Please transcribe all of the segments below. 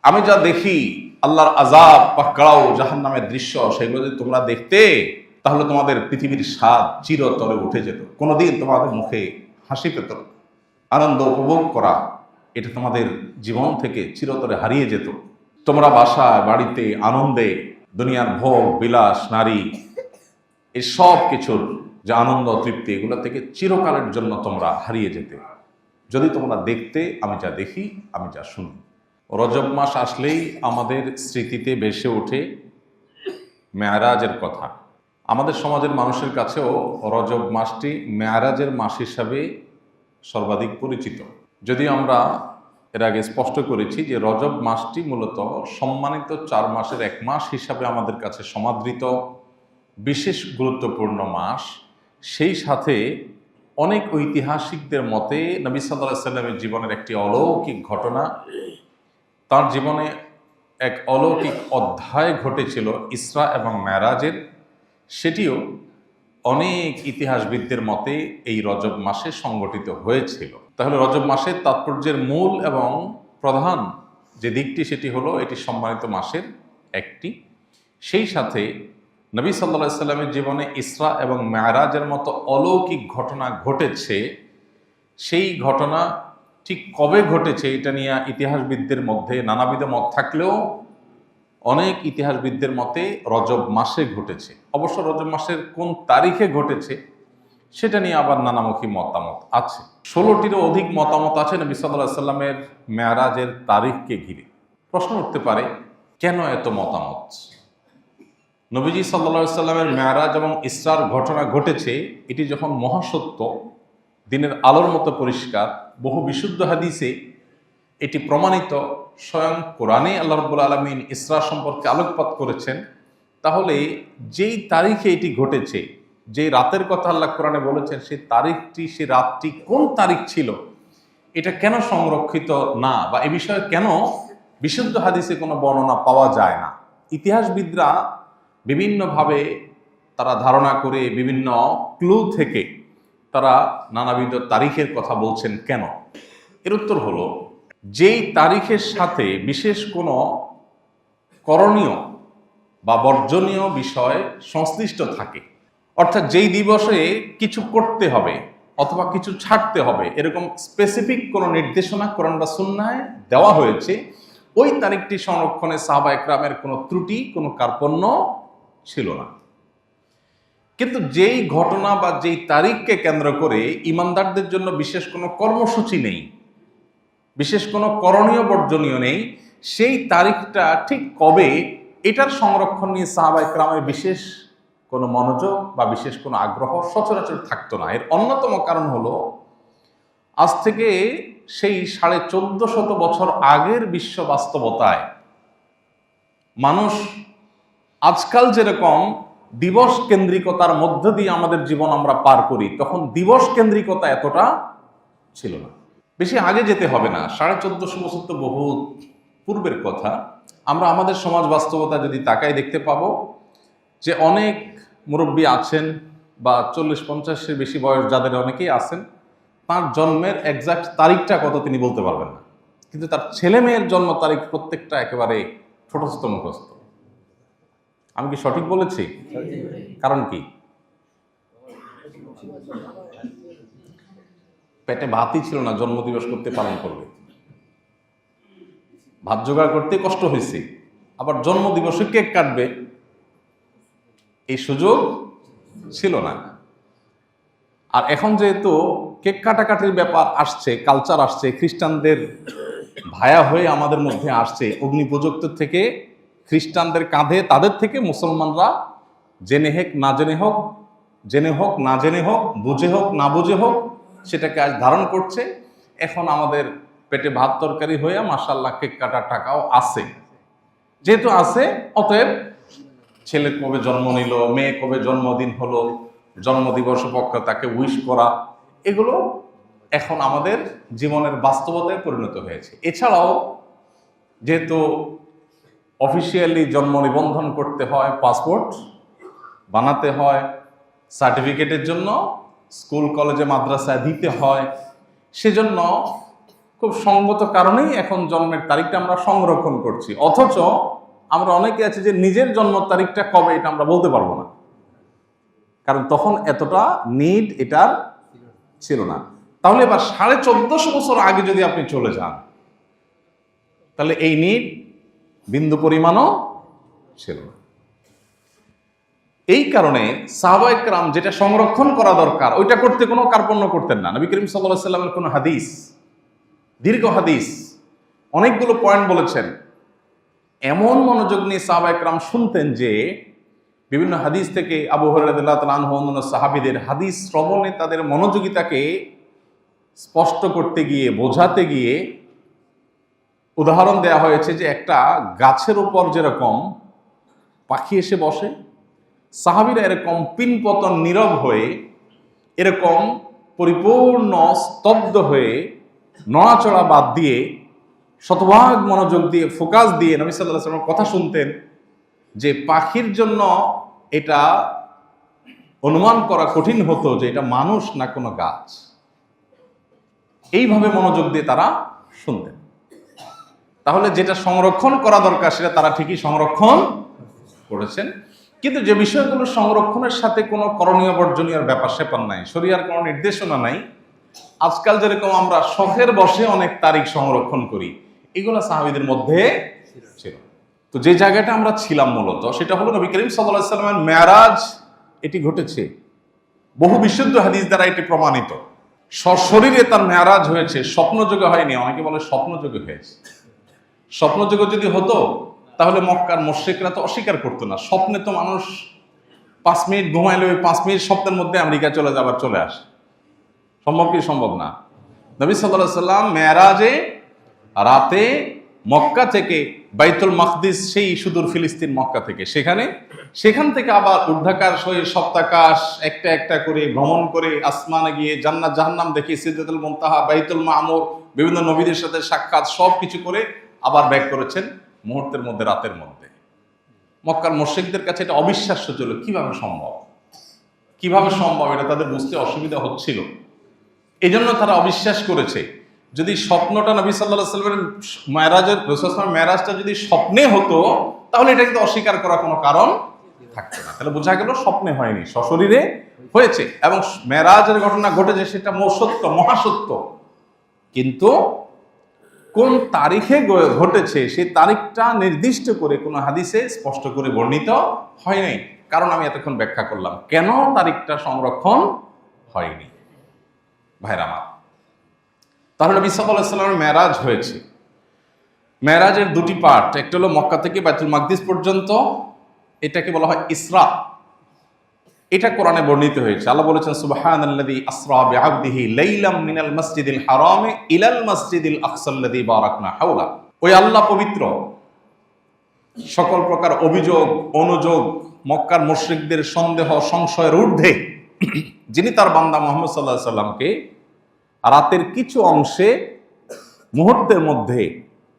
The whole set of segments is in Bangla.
আমি যা দেখি আল্লাহর আযাব, পাকড়াও, জাহান্নামের দৃশ্য, সেগুলো যদি তোমরা দেখতে তাহলে তোমাদের পৃথিবীর স্বাদ চিরতরে উঠে যেত। কোনোদিন তোমাদের মুখে হাসি পেত না, আনন্দ উপভোগ করা এটা তোমাদের জীবন থেকে চিরতরে হারিয়ে যেত। তোমরা বাসায় বাড়িতে আনন্দে দুনিয়ার ভোগ বিলাস, নারী, এই সব কিছুর যে আনন্দ তৃপ্তি, এগুলো থেকে চিরকালের জন্য তোমরা হারিয়ে যেতে যদি তোমরা দেখতে আমি যা দেখি, আমি যা শুনি। রজব মাস আসলেই আমাদের স্মৃতিতে ভেসে ওঠে মেরাজের কথা। আমাদের সমাজের মানুষের কাছেও রজব মাসটি মেরাজের মাস হিসাবে সর্বাধিক পরিচিত। যদিও আমরা এর আগে স্পষ্ট করেছি যে রজব মাসটি মূলত সম্মানিত 4 মাসের এক মাস হিসাবে আমাদের কাছে সমাদৃত বিশেষ গুরুত্বপূর্ণ মাস। সেই সাথে অনেক ঐতিহাসিকদের মতে নবী সাল্লাল্লাহু আলাইহি ওয়াসাল্লামের জীবনের একটি অলৌকিক ঘটনা, তার জীবনে এক অলৌকিক অধ্যায় ঘটেছিল ইসরা এবং মেরাজের, সেটিও অনেক ইতিহাসবিদদের মতে এই রজব মাসে সংগঠিত হয়েছিল। তাহলে রজব মাসের তাৎপর্যের মূল এবং প্রধান যে দিকটি সেটি হলো এটি সম্মানিত মাসের একটি। সেই সাথে নবী সাল্লাল্লাহু আলাইহি ওয়াসাল্লামের জীবনে ইসরা এবং মেরাজের মতো অলৌকিক ঘটনা ঘটেছে। সেই ঘটনা ঠিক কবে ঘটেছে এটা নিয়ে ইতিহাসবিদদের মধ্যে নানাবিধ মত থাকলেও অনেক ইতিহাসবিদদের মতে রজব মাসে ঘটেছে। অবশ্য রজব মাসের কোন তারিখে ঘটেছে সেটা নিয়ে আবার নানামুখী মতামত আছে। 16টিরও অধিক মতামত আছে নবী সাল্লাল্লাহু আলাইহি ওয়াসাল্লামের মেরাজের তারিখকে ঘিরে। প্রশ্ন উঠতে পারে, কেন এত মতামত? নবীজি সাল্লাল্লাহু আলাইহি ওয়াসাল্লামের মেরাজ এবং ইসরার ঘটনা ঘটেছে, এটি যখন মহাসত্য, দিনের আলোর মতো পরিষ্কার, বহু বিশুদ্ধ হাদিসে এটি প্রমাণিত, স্বয়ং কোরআনে আল্লাহ রাব্বুল আলামিন ইসরা সম্পর্কে আলোকপাত করেছেন, তাহলে যেই তারিখে এটি ঘটেছে, যে রাতের কথা আল্লাহ কোরআনে বলেছেন, সেই তারিখটি, সেই রাতটি কোন তারিখ ছিল এটা কেন সংরক্ষিত না, বা এ বিষয়ে কেন বিশুদ্ধ হাদিসে কোনো বর্ণনা পাওয়া যায় না? ইতিহাসবিদরা বিভিন্নভাবে তারা ধারণা করে, বিভিন্ন ক্লু থেকে তারা নানাবিধ তারিখের কথা বলছেন কেন। এর উত্তর হলো, যেই তারিখের সাথে বিশেষ কোনো করণীয় বা বর্জনীয় বিষয় সংশ্লিষ্ট থাকে, অর্থাৎ যেই দিবসে কিছু করতে হবে অথবা কিছু ছাড়তে হবে, এরকম স্পেসিফিক কোনো নির্দেশনা কোরআন বা সুন্নাহে দেওয়া হয়েছে, ওই তারিখটি সংরক্ষণে সাহাবা একরামের কোনো ত্রুটি, কোনো কার্পণ্য ছিল না। কিন্তু যেই ঘটনা বা যেই তারিখকে কেন্দ্র করে ইমানদারদের জন্য বিশেষ কোনো কর্মসূচি নেই, বিশেষ কোনো করণীয় বর্জনীয় নেই, সেই তারিখটা ঠিক কবে এটার সংরক্ষণ নিয়ে সাহাবা একরামের বিশেষ কোনো মনোযোগ বা বিশেষ কোনো আগ্রহ সচরাচর থাকতো না। এর অন্যতম কারণ হলো, আজ থেকে সেই 1450 বছর আগের বিশ্ব বাস্তবতায় মানুষ আজকাল যেরকম দিবস কেন্দ্রিকতার মধ্য দিয়ে আমাদের জীবন আমরা পার করি, তখন দিবস কেন্দ্রিকতা এতটা ছিল না। বেশি আগে যেতে হবে না, 1450 বছর তো বহু পূর্বের কথা। আমরা আমাদের সমাজ বাস্তবতা যদি তাকাই, দেখতে পাবো যে অনেক মুরব্বী আছেন বা 40-50-এর বেশি বয়স যাদের অনেকেই আছেন, তার জন্মের এক্সাক্ট তারিখটা কত তিনি বলতে পারবেন না, কিন্তু তার ছেলে মেয়ের জন্ম তারিখ প্রত্যেকটা একেবারে ছোটস্থ মুখস্থ। আমি কি সঠিক বলেছি? কারণ কি? পেটে ভাতই ছিল না, জন্মদিবস করতে পালন করবে, ভাত জোগাড় করতে কষ্ট হয়েছে, আবার জন্মদিবসে কেক কাটবে, এই সুযোগ ছিল না। আর এখন যেহেতু কেক কাটাকাটির ব্যাপার আসছে, কালচার আসছে, খ্রিস্টানদের ভায়া হয়ে আমাদের মধ্যে আসছে, অগ্নিপূজক থেকে খ্রিস্টানদের কাঁধে, তাদের থেকে মুসলমানরা জেনে হোক না জেনে হোক, জেনে হোক না জেনে হোক, বুঝে হোক না বুঝে হোক, সেটাকে আজ ধারণ করছে। এখন আমাদের পেটে ভাত তরকারি হয়ে মাশাআল্লাহ কেক কাটার টাকাও আছে। যেহেতু আছে, অতএব ছেলে কবে জন্ম নিল, মেয়ে কবে জন্মদিন হলো, জন্মদিবস উপলক্ষে তাকে উইশ করা, এগুলো এখন আমাদের জীবনের বাস্তবতায় পরিণত হয়েছে। এছাড়াও যেহেতু অফিসিয়ালি জন্ম নিবন্ধন করতে হয়, পাসপোর্ট বানাতে হয়, সার্টিফিকেটের জন্য স্কুল কলেজে মাদ্রাসায় দিতে হয়, সেজন্য খুব সঙ্গত কারণেই এখন জন্মের তারিখটা আমরা সংরক্ষণ করছি, অথচ আমরা অনেকে আছি যে নিজের জন্ম তারিখটা কবে এটা আমরা বলতে পারবো না, কারণ তখন এতটা নিড এটার ছিল না। তাহলে এবার 1450 বছর আগে যদি আপনি চলে যান, তাহলে এই নিড বিন্দু পরিমাণও ছিল না। এই কারণে সাহাবায়ে কেরাম যেটা সংরক্ষণ করা দরকার ওইটা করতে কোনো কার্পণ্য করতেন না। নবী করিম সাল্লাল্লাহু আলাইহি ওয়াসাল্লামের কোনো হাদিস, দীর্ঘ হাদিস, অনেকগুলো পয়েন্ট বলেছেন, এমন মনোযোগ নিয়ে সাহাবায়ে কেরাম শুনতেন যে বিভিন্ন হাদিস থেকে আবু হুরায়রা রাদিয়াল্লাহু তাআলা আনহু অন্যান্য সাহাবীদের হাদিস শ্রবণে তাদের মনোযোগিতাকে স্পষ্ট করতে গিয়ে, বোঝাতে গিয়ে উদাহরণ দেয়া হয়েছে যে একটা গাছের উপর যেরকম পাখি এসে বসে, সাহাবীরা এরকম পিনপতন নীরব হয়ে, এরকম পরিপূর্ণ স্তব্ধ হয়ে, নড়াচড়া বাদ দিয়ে, শতভাগ মনোযোগ দিয়ে, ফোকাস দিয়ে নবী সাল্লাল্লাহু আলাইহি ওয়াসাল্লামের কথা শুনতেন, যে পাখির জন্য এটা অনুমান করা কঠিন হতো যে এটা মানুষ না কোনো গাছ। এইভাবে মনোযোগ দিয়ে তারা শুনতেন। তাহলে যেটা সংরক্ষণ করা দরকার সেটা তারা ঠিকই সংরক্ষণ করেছেন, কিন্তু যে বিষয়গুলো সংরক্ষণের সাথে কোনো করণীয় বর্জনীয় ব্যাপার স্যাপার নাই, শরীয়তের কোনো নির্দেশনা নাই, আজকাল যেরকম আমরা শখের বসে অনেক তারিখ সংরক্ষণ করি, এগুলো সাহাবীদের মধ্যে ছিল। তো যে জায়গাটা আমরা ছিলাম মূলত সেটা হলো নবী করিম সাল্লাল্লাহু আলাইহি ওয়াসাল্লামের মেরাজ। এটি ঘটেছে, বহু বিশুদ্ধ হাদিস দ্বারা এটি প্রমাণিত। সশরীরে তার মেরাজ হয়েছে, স্বপ্নযোগে হয়নি। অনেকে বলে স্বপ্নযোগে হয়েছে। স্বপ্নযোগে যদি হতো তাহলে মক্কার মুশরিকরা তো অস্বীকার করতো না। স্বপ্নে তো মানুষ 5 মিনিট ঘুমাইলে ওই 5 মিনিট স্বপ্নের মধ্যে আমেরিকা চলে যাবার চলে আসে। সম্ভব কি? সম্ভব না। নবী সাল্লাল্লাহু আলাইহি ওয়াসাল্লাম মেরাজে রাতে মক্কা থেকে বাইতুল মাকদিস, সেই সুদূর ফিলিস্তিন মক্কা থেকে, সেখান থেকে আবার ঊর্ধ্বাকাশ হয়ে সপ্তাকাশ একটা একটা করে ভ্রমণ করে আসমানে গিয়ে জান্নাত জাহান্নাম দেখে, সিদরাতুল মুনতাহা, বাইতুল মামুর, বিভিন্ন নবীদের সাথে সাক্ষাৎ, সব কিছু করে আবার ব্যাক করেছেন মুহূর্তের মধ্যে, রাতের মধ্যে। মক্কার মুশরিকদের কাছে এটা অবিশ্বাস্য ছিল। কিভাবে সম্ভব এটা তাদের বুঝতে অসুবিধা হচ্ছিল। এই জন্য তারা অবিশ্বাস করেছে। যদি স্বপ্নটা নবী সাল্লাল্লাহু আলাইহি ওয়াসাল্লামের মেরাজের, রাসূল সাল্লাল্লাহু আলাইহি ওয়াসাল্লামের মেরাজটা যদি স্বপ্নে হতো তাহলে এটা কিন্তু অস্বীকার করার কোনো কারণ থাকতো না। তাহলে বোঝা গেল স্বপ্নে হয়নি, সশরীরে হয়েছে, এবং মেরাজের ঘটনা ঘটেছে সেটা সত্য, মহাসত্য। কিন্তু কোন তারিখে ঘটেছে সেই তারিখটা নির্দিষ্ট করে কোনো হাদিসে স্পষ্ট করে বর্ণিত হয় নাই। কারণ আমি এতক্ষণ ব্যাখ্যা করলাম কেন তারিখটা সংরক্ষণ হয়নি। ভাইরা আমার, তাহলে নবী সাল্লাল্লাহু আলাইহি ওয়াসাল্লামের মেরাজ হয়েছে। মেরাজের দুটি পার্ট, একটা হলো মক্কা থেকে বাইতুল মাকদিস পর্যন্ত, এটাকে বলা হয় ইসরা। এটা কোরআনে বর্ণিত হয়েছে। আল্লাহ বলেছেন সুবহানাল্লাযী আসরা বিআবদিহি লাইলাম মিনাল মাসজিদিল হারামি ইলাল মাসজিদিল আকসাল্লাযী বারাকনা হাওলা। ওই আল্লাহ পবিত্র, সকল প্রকার অভিযোগ অনুযোগ, মক্কার মুশরিকদের সন্দেহ সংশয়ের ঊর্ধ্বে, যিনি তার বান্দা মুহাম্মদ সাল্লাল্লাহু আলাইহি ওয়াসাল্লামকে রাতের কিছু অংশে, মুহূর্তের মধ্যে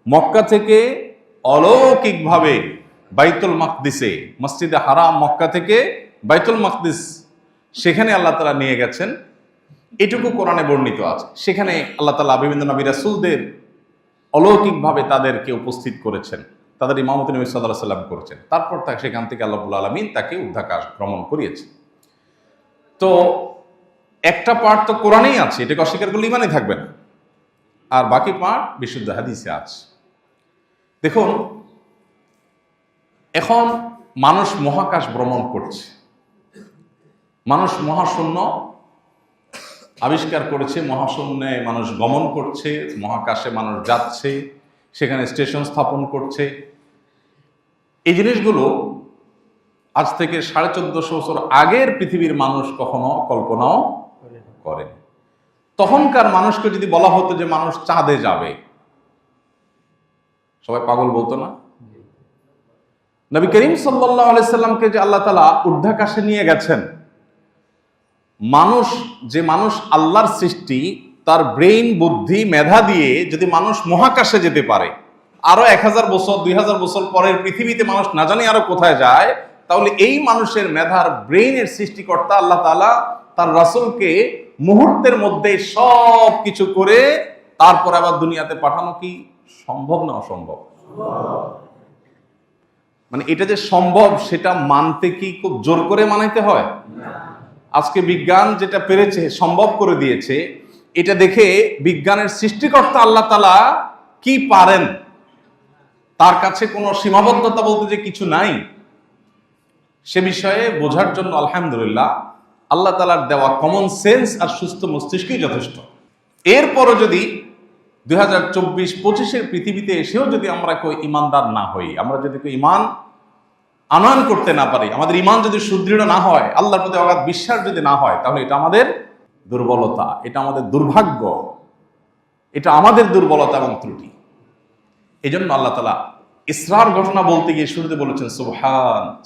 মক্কা থেকে অলৌকিকভাবে বাইতুল মাকদিসে, মসজিদে হারাম মক্কা থেকে বাইতুল মাকদিস, সেখানে আল্লাহ তাআলা নিয়ে গেছেন। এটুকু কোরআনে বর্ণিত আছে। সেখানে আল্লাহ তাআলা বিভিন্ন নবী রাসূলদের অলৌকিকভাবে তাদেরকে উপস্থিত করেছেন, তাদের ইমামতি নবী সাল্লাল্লাহু আলাইহি ওয়াসাল্লাম করেছেন। তারপর সেখান থেকে আল্লাহ রাব্বুল আলামিন তাকে ঊর্ধ্বাকাশ ভ্রমণ করিয়েছেন। তো একটা পার্ট তো কোরআনেই আছে, এটাকে অস্বীকার করলে ইমানই থাকবে না, আর বাকি পার্ট বিশুদ্ধ হাদিসে আছে। দেখুন, এখন মানুষ মহাকাশ ভ্রমণ করছে, মানুষ মহাশূন্য আবিষ্কার করেছে, মহাশূন্যে মানুষ গমন করছে, মহাকাশে মানুষ যাচ্ছে, সেখানে স্টেশন স্থাপন করছে। এই জিনিসগুলো আজ থেকে 1450 বছর আগের পৃথিবীর মানুষ কখনো কল্পনাও করেন। তখনকার মানুষকে যদি বলা হতো যে মানুষ চাঁদে যাবে, সবাই পাগল বলতো না? নবী করিম সাল্লাল্লাহু আলাইহি সাল্লামকে যে আল্লাহ তাআলা ঊর্ধ্বাকাশে নিয়ে গেছেন, মানুষ আল্লাহর সৃষ্টি, তার ব্রেইন, বুদ্ধি, মেধা দিয়ে যদি মানুষ মহাকাশে যেতে পারে, আরো 1000 বছর 2000 বছর পরের পৃথিবীতে মানুষ না জানি আরো কোথায় যায়, তাহলে এই মানুষের মেধার, ব্রেইনের সৃষ্টিকর্তা আল্লাহ তাআলা তার রাসূলকে মুহূর্তের মধ্যে সব কিছু করে তারপরে আবার দুনিয়াতে পাঠানো কি সম্ভব না অসম্ভব? মানে এটা যে সম্ভব সেটা মানতে কি খুব জোর করে মানাইতে হয়? আজকে বিজ্ঞান যেটা পেরেছে, সম্ভব করে দিয়েছে, এটা দেখে বিজ্ঞানের সৃষ্টিকর্তা আল্লাহ তাআলা কি পারেন, তার কাছে কোনো সীমাবদ্ধতা বলতে যে কিছু নাই, সে বিষয়ে বোঝার জন্য আলহামদুলিল্লাহ আল্লাহ তাআলার দেওয়া কমন সেন্স আর সুস্থ মস্তিষ্কই যথেষ্ট। এরপরও যদি 2024-25 পৃথিবীতে এসেও যদি আমরা কেউ ইমানদার না হই, আমরা যদি কেউ ইমান আনয়ন করতে না পারি, আমাদের ইমান যদি সুদৃঢ় না হয়, আল্লাহর প্রতি অগাধ বিশ্বাস যদি না হয়, তাহলে এটা আমাদের দুর্বলতা, এটা আমাদের দুর্ভাগ্য, এটা আমাদের দুর্বলতা এবং ত্রুটি। এই জন্য আল্লাহ তাআলা ইসরার ঘটনা বলতে গিয়ে শুরুতে বলেছেন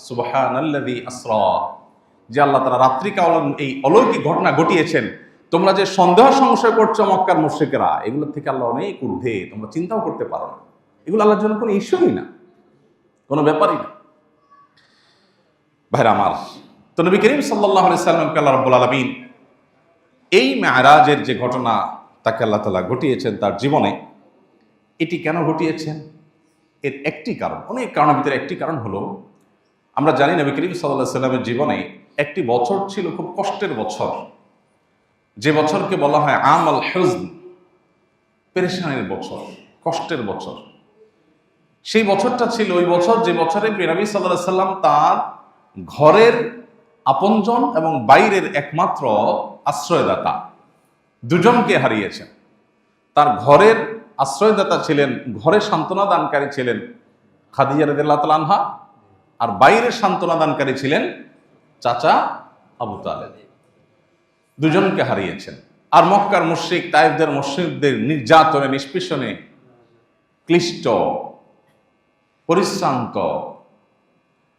সুবহানাল্লাযী আসরা, যে আল্লাহ তাআলা রাত্রিকালীন এই অলৌকিক ঘটনা ঘটিয়েছেন। তোমরা যে সন্দেহ সংশয় করছো মক্কার মুশরিকেরা, এগুলো থেকে আল্লাহ অনেক ঊর্ধ্বে, তোমরা চিন্তাও করতে পারো না। এগুলো আল্লাহর জন্য কোনো ইস্যুই না, কোনো ব্যাপারই না। ভাইরা আমার, তো নবী করিম সাল্লাল্লাহু আলাইহি সাল্লামকে আল্লাহ রাব্বুল আলামিন এই মেরাজের যে ঘটনা তাকে আল্লাহ তাআলা ঘটিয়েছেন তার জীবনে, এটি কেন ঘটিয়েছেন? এর একটি কারণ, অনেক কারণের ভিতরে একটি কারণ হলো, আমরা জানি নবী করিম সাল্লাল্লাহু আলাইহি সাল্লামের জীবনে একটি বছর ছিল খুব কষ্টের বছর, যে বছরকে বলা হয় আমাল হুজন, পেরেশানির বছর, কষ্টের বছর। সেই বছরটা ছিল ওই বছর যে বছরে নবী সাল্লাল্লাহু আলাইহি সাল্লাম তার ঘরের আপনজন এবং বাইরের একমাত্র আশ্রয়দাতা দুজনকে হারিয়েছেন। তার ঘরের আশ্রয়দাতা ছিলেন, ঘরে সান্ত্বনা দানকারী ছিলেন খাদিজা রাদিয়াল্লাহু তাআলা আনহা, আর বাইরের সান্ত্বনা দানকারী ছিলেন চাচা আবু তালেব। দুজনকে হারিয়েছেন। আর মক্কার মুশরিক তায়েফদের মুশরিকদের নির্যাতনে, নিষ্পেষণে ক্লিষ্ট, পরিশ্রান্ত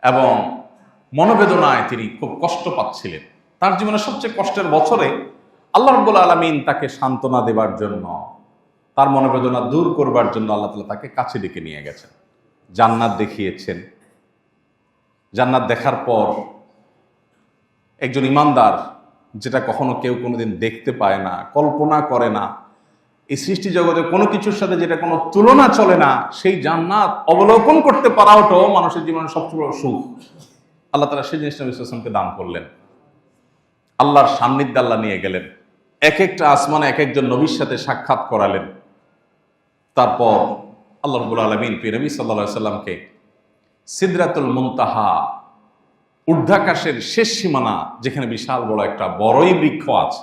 এবং মনোবেদনায় তিনি খুব কষ্ট পাচ্ছিলেন। তার জীবনের সবচেয়ে কষ্টের বছরে আল্লাহ রাব্বুল আলামিন তাকে সান্ত্বনা দেবার জন্য, তার মনোবেদনা দূর করবার জন্য আল্লাহ তাআলা তাকে কাছে ডেকে নিয়ে গেছেন, জান্নাত দেখিয়েছেন। জান্নাত দেখার পর একজন ইমানদার, যেটা কখনো কেউ কোনোদিন দেখতে পায় না, কল্পনা করে না, এই সৃষ্টি জগতে কোনো কিছুর সাথে যেটা কোনো তুলনা চলে না, সেই জান্নাত অবলোকন করতে পারাটাও মানুষের জীবনের সবচেয়ে বড় সুখ। আল্লাহ তাআলা সেই জিনিসটা নবী সাল্লাল্লাহু আলাইহি ওয়াসাল্লামকে দান করলেন। আল্লাহর সান্নিধ্যে আল্লাহ নিয়ে গেলেন, এক একটা আসমানে এক একজন নবীর সাথে সাক্ষাৎ করালেন। তারপর আল্লাহ রাব্বুল আলামিন নবী সাল্লাল্লাহু আলাইহি ওয়াসাল্লামকে সিদরাতুল মুনতাহা, ঊর্ধ্বাকাশের শেষ সীমানা, যেখানে বিশাল বড় একটা বড়ই বৃক্ষ আছে,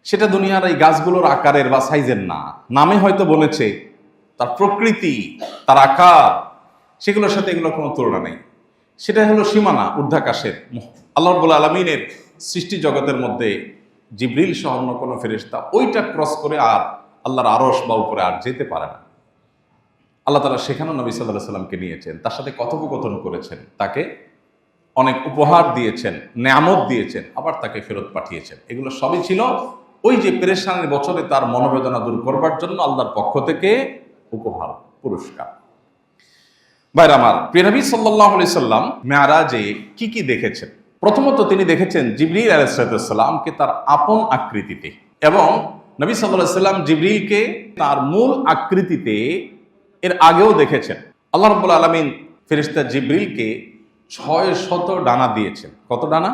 সেটা দুনিয়ার এই গাছগুলোর আকারের বা সাইজের না, নামে হয়তো বলেছে, তার প্রকৃতি, তার আকার, সেগুলোর সাথে এগুলোর কোনো তুলনা নেই। সেটা হলো সীমানা ঊর্ধ্বাকাশের। আল্লাহ রাব্বুল আলামিনের সৃষ্টি জগতের মধ্যে জিবরিল সহ অন্য কোনো ফেরেশতা ওইটা ক্রস করে আর আল্লাহর আরশ বা উপরে আর যেতে পারে না। আল্লাহ তাআলা সেখানেও নবী সাল্লাল্লাহু আলাইহি ওয়াসাল্লামকে নিয়েছেন, তার সাথে কথোপকথন করেছেন, তাকে অনেক উপহার দিয়েছেন, নেয়ামত দিয়েছেন, আবার তাকে ফেরত পাঠিয়েছেন। এগুলো সবই ছিল ওই যে পেরেশানির বছরে তার মনোবেদনা দূর করবার জন্য আল্লাহর পক্ষ থেকে উপহার, পুরস্কার। ভাইরা আমার, প্রিয় নবী সাল্লাল্লাহু আলাইহি সাল্লাম মেরাজে কি কি দেখেছেন? প্রথমত তিনি দেখেছেন জিবরিল আলাইহিস সালামকে তার আপন আকৃতিতে, এবং নবী সাল্লাল্লাহু আলাইহি সাল্লাম জিবরিলকে তার মূল আকৃতিতে এর আগেও দেখেছেন। আল্লাহ রাব্বুল আলামিন ফেরেশতা জিবরিলকে 600 ডানা দিয়েছেন। কত ডানা?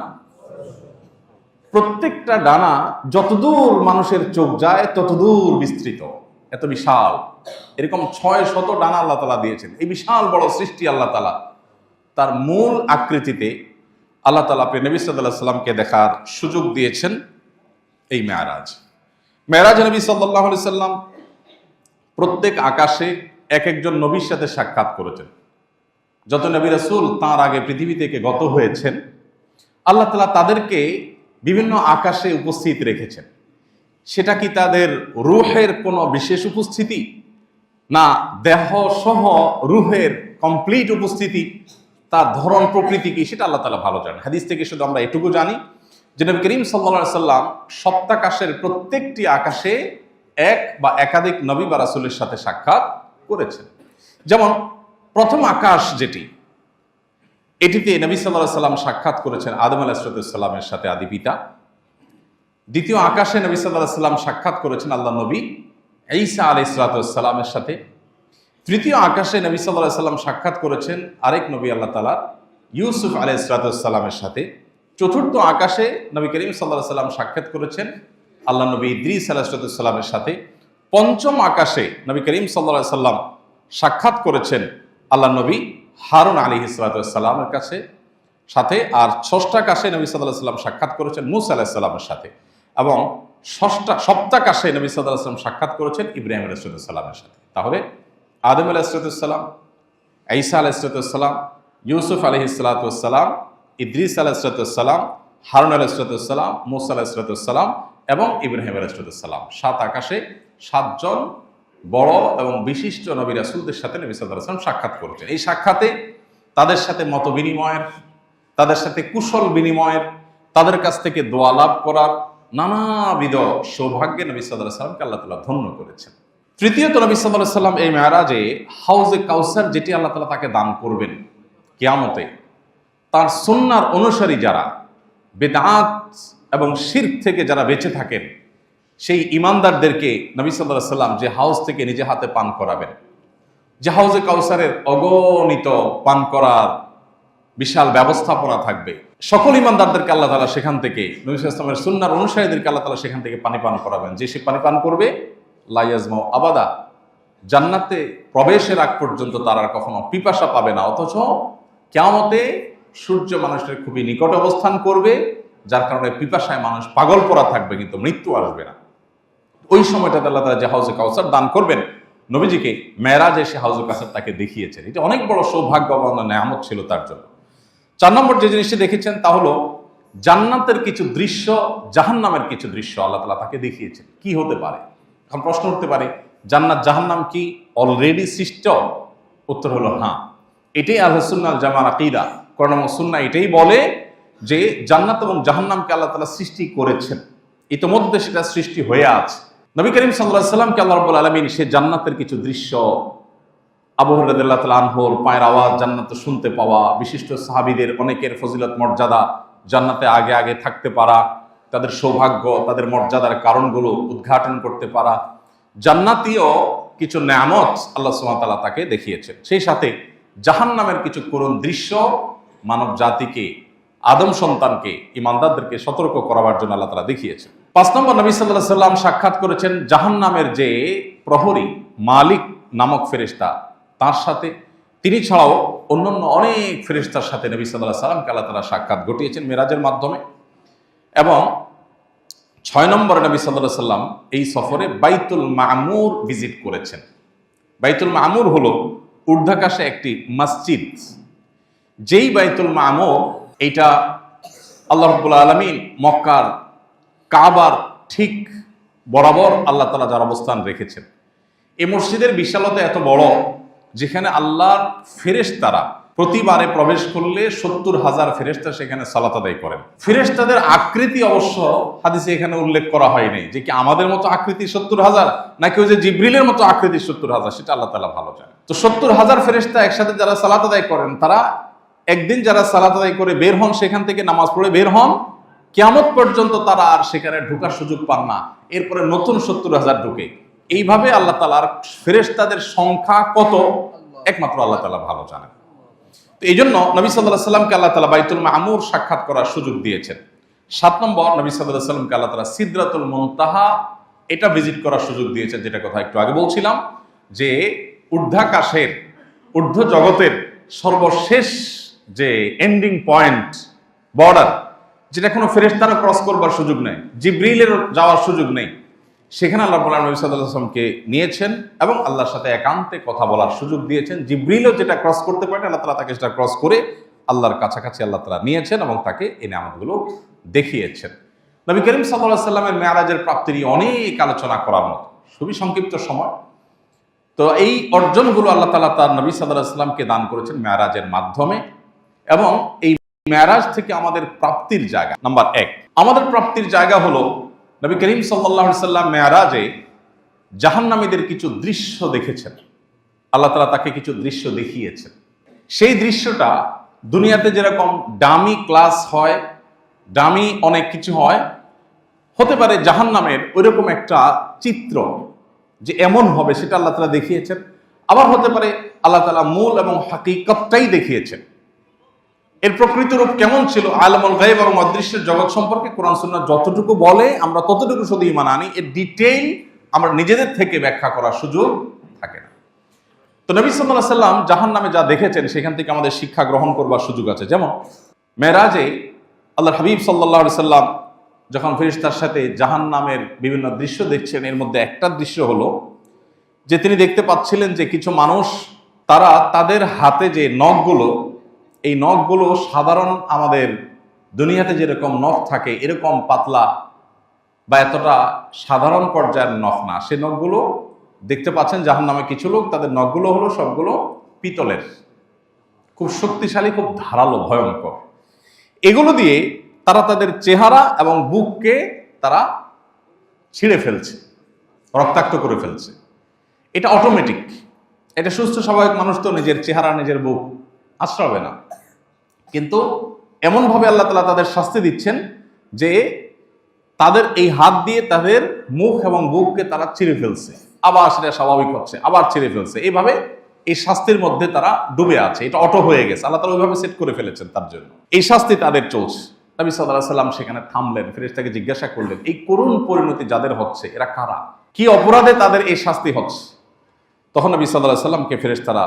প্রত্যেকটা ডানা যতদূর মানুষের চোখ যায় ততদূর বিস্তৃত, এত বিশাল। এরকম 600 ডানা আল্লাহ তাআলা দিয়েছেন। এই বিশাল বড় সৃষ্টি আল্লাহ তাআলা তার মূল আকৃতিতে আল্লাহ তাআলা নবী সাল্লাল্লাহু আলাইহি সাল্লামকে দেখার সুযোগ দিয়েছেন এই মেরাজ। মেরাজ নবী সাল্লাল্লাহু আলাইহি সাল্লাম প্রত্যেক আকাশে এক একজন নবীর সাথে সাক্ষাৎ করেছেন। যত নবী রাসূল তাঁর আগে পৃথিবী থেকে গত হয়েছেন, আল্লাহ তাআলা তাদেরকে বিভিন্ন আকাশে উপস্থিত রেখেছেন। সেটা কি তাদের রূহের কোনো বিশেষ উপস্থিতি, না দেহ সহ রূহের কমপ্লিট উপস্থিতি, তার ধরন প্রকৃতি কি, সেটা আল্লাহ তাআলা ভালো জানেন। হাদিস থেকে শুধু আমরা এটুকু জানি যে নবী করিম সাল্লাল্লাহু আলাইহি সাল্লাম সপ্তাকাশের প্রত্যেকটি আকাশে এক বা একাধিক নবী বা রাসূলের সাথে সাক্ষাৎ করেছেন। যেমন প্রথম আকাশ যেটি, এটিতে নবী সাল্লাল্লাহু আলাইহি সাল্লাম সাক্ষাৎ করেছেন আদম আলাইহিস সালামের সাথে, আদি পিতা। দ্বিতীয় আকাশে নবী সাল্লাল্লাহু আলাইহি ওয়াসাল্লাম সাক্ষাৎ করেছেন আল্লাহ নবী ঈসা আলাইহিস সালামের সাথে। তৃতীয় আকাশে নবী সাল্লাল্লাহু আলাইহি ওয়াসাল্লাম সাক্ষাৎ করেছেন আরেক নবী আল্লাহ তাআলা ইউসুফ আলাইহিস সালামের সাথে। চতুর্থ আকাশে নবী করিম সাল্লাল্লাহু আলাইহি ওয়াসাল্লাম সাক্ষাৎ করেছেন আল্লাহ নবী ইদ্রিস আলাইহিস সালামের সাথে। পঞ্চম আকাশে নবী করিম সাল্লাল্লাহু আলাইহি ওয়াসাল্লাম সাক্ষাৎ করেছেন আল্লাহ নবী হারুন আলাইহিস সালামের কাছে সাথে। আর ষষ্ঠ আকাশে নবী সাল্লাল্লাহু আলাইহি ওয়াসাল্লাম সাক্ষাৎ করেছেন মূসা আলাইহিস সালামের সাথে। এবং সপ্তাকাশে নবী সাল্লাল্লাহু আলাইহি ওয়াসাল্লাম সাক্ষাৎ করেছেন ইব্রাহিম আলাইহিস সালামের সাথে। তাহলে আদম আলাইহিস সালাম, ঈসা আলাইহিস সালাম, ইউসুফ আলাইহিস সালাম, ইদ্রিস আলাইহিস সালাম, হারুন আলাইহিস সালাম, মূসা আলাইহিস সালাম এবং ইব্রাহিম আলাইহিস সালাম। সাত আকাশে সাতজন বড় এবং বিশিষ্ট নবী রাসূলদের সাথে নবী সাল্লাল্লাহু আলাইহি ওয়াসাল্লাম সাক্ষাৎ করেছেন। এই সাক্ষাতে তাদের সাথে মত বিনিময়ের, তাদের সাথে কুশল বিনিময়ের, তাদের কাছ থেকে দোয়া লাভ করার নানাবিধ সৌভাগ্যে নবী সাল্লাল্লাহু আলাইহি ওয়াসাল্লামকে আল্লাহ তাআলা ধন্য করেছেন। তৃতীয়ত নবী সাল্লাল্লাহু আলাইহি ওয়াসাল্লাম এই মেরাজে হাউজে কাউসার যেটি আল্লাহ তাআলা তাকে দান করবেন কিয়ামতে, তার সুন্নাহর অনুসারী যারা বিদআত এবং শিরক থেকে যারা বেঁচে থাকেন সেই ঈমানদারদেরকে নবী সাল্লাল্লাহু আলাইহি ওয়াসাল্লাম যে হাউজ থেকে নিজে হাতে পান করাবেন, যে হাউজে কাউসারের অগণিত পান করার বিশাল ব্যবস্থাপনা থাকবে। সকল ঈমানদারদেরকে আল্লাহ তাআলা সেখান থেকে, নবী সাল্লাল্লাহু আলাইহি ওয়াসাল্লামের সুন্নাহর অনুসারীদেরকে আল্লাহ তাআলা সেখান থেকে পানি পান করাবেন। যে সে পানি পান করবে লা ইয়াজমাউ আবাদা, জান্নাতে প্রবেশের আগ পর্যন্ত তার আর কখনো পিপাসা পাবে না। অথচ কিয়ামতে সূর্য মানুষের খুবই নিকট অবস্থান করবে, যার কারণে পিপাসায় মানুষ পাগল পড়া থাকবে, কিন্তু মৃত্যু আসবে না। ওই সময়টাতে আল্লাহ তাআলা যে হাউজে কাউসার দান করবেন নবীজিকে, মেরাজে সে হাউজে কাউসার তাকে দেখিয়েছেন। এটা অনেক বড় সৌভাগ্য এবং নেয়ামত ছিল তার জন্য। 4 নম্বর যে জিনিসটি দেখেছেন তা হলো জান্নাতের কিছু দৃশ্য, জাহান্নামের কিছু দৃশ্য আল্লাহ তাআলা তাকে দেখিয়েছেন। কি হতে পারে? এখন প্রশ্ন উঠতে পারে, জান্নাত জাহান্নাম কি অলরেডি সৃষ্ট? উত্তর হলো হ্যাঁ। এটাই আহলুস সুন্নাহ ওয়াল জামাআর আকীদা। কোরআন এবং সুন্নাহ এটাই বলে যে জান্নাত এবং জাহান্নামকে আল্লাহ তাআলা সৃষ্টি করেছেন, ইতোমধ্যে সেটা সৃষ্টি হয়ে আছে। নবী করিম সাল্লাল্লাহু আলাইহি ওয়াসাল্লামকে আল্লাহ রাব্বুল আলামিন সে জান্নাতের কিছু দৃশ্য, আবু হুরায়রা রাদিয়াল্লাহু তাআলা আনহুর পায়ের আওয়াজ জান্নাতে শুনতে পাওয়া, বিশিষ্ট সাহাবীদের অনেকের ফজিলত মর্যাদা, জান্নাতে আগে আগে থাকতে পারা, তাদের সৌভাগ্য, তাদের মর্যাদার কারণগুলো উদ্ঘাটন করতে পারা, জান্নাতীয় কিছু নেয়ামত আল্লাহ সুবহানাহু ওয়া তাআলা তাকে দেখিয়েছেন। সেই সাথে জাহান্নামের কিছু করুণ দৃশ্য মানব জাতিকে, আদম সন্তানকে, ঈমানদারদেরকে সতর্ক করার জন্য আল্লাহ তাআলা দেখিয়েছেন। 5 নম্বর, নবী সাল্লাল্লাহু আলাইহি ওয়াসাল্লাম সাক্ষাৎ করেছেন জাহান্নামের যে প্রহরী মালিক নামক ফেরেশতা, তার সাথে। তিনি ছাড়াও অন্যান্য অনেক ফেরেশতার সাথে নবী সাল্লাল্লাহু আলাইহি ওয়াসাল্লামকে আল্লাহ তাআলা সাক্ষাৎ ঘটিয়েছেন মেরাজের মাধ্যমে। এবং 6 নম্বরে নবী সাল্লাল্লাহু আলাইহি ওয়াসাল্লাম এই সফরে বাইতুল মামুর ভিজিট করেছেন। বাইতুল মামুর হলো ঊর্ধ্বাকাশে একটি মসজিদ। যেই বাইতুল মামুর, এইটা আল্লাহ রাব্বুল আলামিন মক্কার কাবার ঠিক বরাবর আল্লাহ তাআলা যার অবস্থান রেখেছেন। এই মসজিদের বিশালতা এত বড়, যেখানে আল্লাহর ফেরেশতারা প্রতিবারে প্রবেশ করলে 70,000 ফেরেশতা সেখানে সালাত আদায় করেন। ফেরেশতাদের আকৃতি অবশ্য হাদিসে এখানে উল্লেখ করা হয়নি যে কি আমাদের মতো আকৃতি 70,000 নাকি ওই যে জিবরিলের মতো আকৃতি 70,000, সেটা আল্লাহ তাআলা ভালো জানেন। তো 70,000 ফেরেশতা একসাথে যারা সালাত আদায় করেন, তারা একদিন যারা সালাত আদায় করে বের হন, সেখান থেকে নামাজ পড়ে বের হন, কিয়ামত পর্যন্ত তারা আর সেখানে ঢোকার সুযোগ পান না। এরপরে নতুন 70,000 ঢুকে। এইভাবে আল্লাহ তাআলার ফেরেশতাদের সংখ্যা কত একমাত্র আল্লাহ তাআলা ভালো জানেন। তো এই জন্য নবী সাল্লাল্লাহু আলাইহি ওয়াসাল্লামকে আল্লাহ তাআলা বাইতুল মামুর সাক্ষাৎ করার সুযোগ দিয়েছেন। 7 নম্বর, নবী সাল্লাল্লাহু আলাইহি ওয়াসাল্লামকে আল্লাহ তাআলা সিদরাতুল মুনতাহা এটা ভিজিট করার সুযোগ দিয়েছেন, যেটা কথা একটু আগে বলছিলাম যে ঊর্ধ্বাকাশের, ঊর্ধ্ব জগতের সর্বশেষ যে এন্ডিং পয়েন্ট, বর্ডার, যেটা কোনো ফেরেশতারও ক্রস করবার সুযোগ নেই, জিবরিলের যাওয়ার সুযোগ নেই, সেখানে আল্লাহ রাব্বুল আলামিন নবী সাল্লাল্লাহু আলাইহি ওয়াসাল্লামকে নিয়েছেন এবং আল্লাহর সাথে একান্তে কথা বলার সুযোগ দিয়েছেন। জিবরিলও যেটা ক্রস করতে পারেন, আল্লাহ তাআলা তাকে সেটা ক্রস করে আল্লাহর কাছাকাছি আল্লাহ তাআলা নিয়েছেন এবং তাকে এই নিয়ামতগুলো দেখিয়েছেন। নবী করিম সাল্লাল্লাহু আলাইহি ওয়াসাল্লামের মেরাজের প্রাপ্তির অনেক আলোচনা করার মতো, খুবই সংক্ষিপ্ত সময়। তো এই অর্জনগুলো আল্লাহ তাআলা তার নবী সাল্লাল্লাহু আলাইহি ওয়াসাল্লামকে দান করেছেন মেরাজের মাধ্যমে। এবং এই মেরাজ থেকে আমাদের প্রাপ্তির জায়গা, নাম্বার 1, আমাদের প্রাপ্তির জায়গা হলো নবী করিম সাল্লাল্লাহু আলাইহি ওয়াসাল্লাম মেরাজে জাহান্নামীদের কিছু দৃশ্য দেখেছেন। আল্লাহ তাআলা তাকে কিছু দৃশ্য দেখিয়েছেন। সেই দৃশ্যটা দুনিয়াতে যেরকম ডামি ক্লাস হয়, ডামি অনেক কিছু হয়, হতে পারে জাহান্নামের ওইরকম একটা চিত্র যে এমন হবে সেটা আল্লাহ তাআলা দেখিয়েছেন, আবার হতে পারে আল্লাহ তাআলা মূল এবং হাকিকতটাই দেখিয়েছেন। এর প্রকৃত রূপ কেমন ছিল, আলমুল গায়ব এবং অদৃশ্যের জগৎ সম্পর্কে কোরআন সুন্নাহ যতটুকু বলে আমরা ততটুকু শুধু ঈমান আনি, এর ডিটেইল আমরা নিজেদের থেকে ব্যাখ্যা করার সুযোগ থাকে না। তো নবী সাল্লাল্লাহু আলাইহি সাল্লাম জাহান্নামে যা দেখেছেন সেখান থেকে আমাদের শিক্ষা গ্রহণ করবার সুযোগ আছে। যেমন মেরাজে আল্লাহর হাবিব সাল্লাল্লাহু আলাইহি সাল্লাম যখন ফেরেশতার সাথে জাহান্নামের বিভিন্ন দৃশ্য দেখছেন, এর মধ্যে একটা দৃশ্য হলো যে তিনি দেখতে পাচ্ছিলেন যে কিছু মানুষ তারা তাদের হাতে যে নখগুলো, এই নখগুলো সাধারণ আমাদের দুনিয়াতে যেরকম নখ থাকে এরকম পাতলা বা এতটা সাধারণ পর্যায়ের নখ না, সে নখগুলো দেখতে পাচ্ছেন জাহান্নামে কিছু লোক তাদের নখগুলো হলো সবগুলো পিতলের, খুব শক্তিশালী, খুব ধারালো, ভয়ঙ্কর। এগুলো দিয়ে তারা তাদের চেহারা এবং বুককে তারা ছিঁড়ে ফেলছে, রক্তাক্ত করে ফেলছে। এটা অটোমেটিক, এটা সুস্থ স্বাভাবিক মানুষ তো নিজের চেহারা নিজের বুক আশ্রাবে না, কিন্তু এমনভাবে আল্লাহ তাআলা তাদের শাস্তি দিচ্ছেন যে তাদের এই হাত দিয়ে তাদের মুখ এবং বুককে তারা ছিঁড়ে ফেলছে, আবার সেটা স্বাভাবিক হচ্ছে, আবার ছিঁড়ে ফেলছে। এইভাবে এই শাস্তির মধ্যে তারা ডুবে আছে, এটা অটো হয়ে গেছে, আল্লাহ তাআলা ওইভাবে সেট করে ফেলেছেন তার জন্য। এই শাস্তি তাদের চলছে। নবী সাল্লাল্লাহু আলাইহি সাল্লাম সেখানে থামলেন, ফেরেশতাকে জিজ্ঞাসা করলেন, এই করুণ পরিণতি যাদের হচ্ছে এরা কারা, কি অপরাধে তাদের এই শাস্তি হচ্ছে? তখন নবী সাল্লাল্লাহু আলাইহি সাল্লামকে ফেরেশতারা